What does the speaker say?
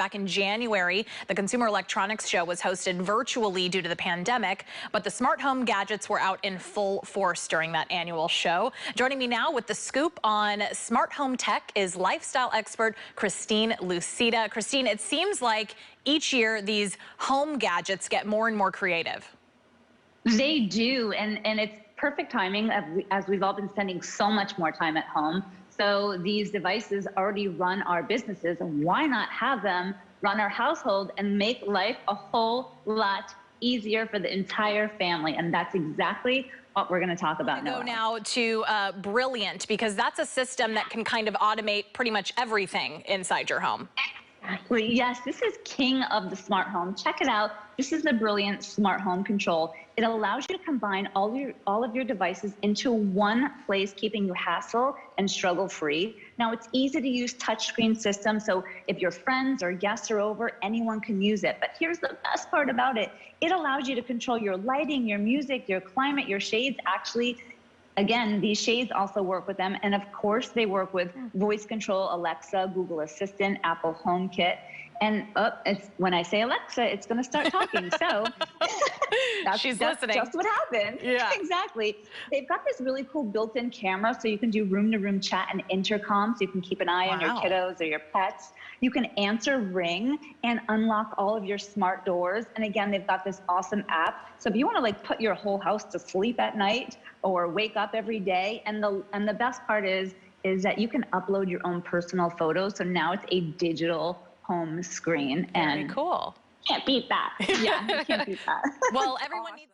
Back in January, the Consumer Electronics Show was hosted virtually due to the pandemic, but the smart home gadgets were out in full force during that annual show. Joining me now with the scoop on smart home tech is lifestyle expert Christine Lusita. Christine, it seems like each year these home gadgets get more and more creative. They do, and it's perfect timing as we've all been spending so much more time at home. So these devices already run our businesses. Why not have them run our household and make life a whole lot easier for the entire family? And that's exactly what we're going to talk about now. Go now to Brilliant, because that's a system that can kind of automate pretty much everything inside your home. Exactly. Yes, this is king of the smart home. Check it out. This is the Brilliant Smart Home Control. It allows you to combine all of your devices into one place, keeping you hassle and struggle-free. Now, it's easy to use touchscreen system, so if your friends or guests are over, anyone can use it. But here's the best part about it. It allows you to control your lighting, your music, your climate, your shades. Actually, again, these shades also work with them. And of course, they work with voice control, Alexa, Google Assistant, Apple HomeKit. And when I say Alexa, it's going to start talking. So that's listening. Just what happened. Yeah. Exactly. They've got this really cool built-in camera, so you can do room-to-room chat and intercom, so you can keep an eye on your kiddos or your pets. You can answer Ring and unlock all of your smart doors. And again, they've got this awesome app. So if you want to like put your whole house to sleep at night or wake up every day, and the best part is that you can upload your own personal photos. So now it's a digital home screen. Very cool. Can't beat that. Yeah, you can't beat that. Well, everyone needs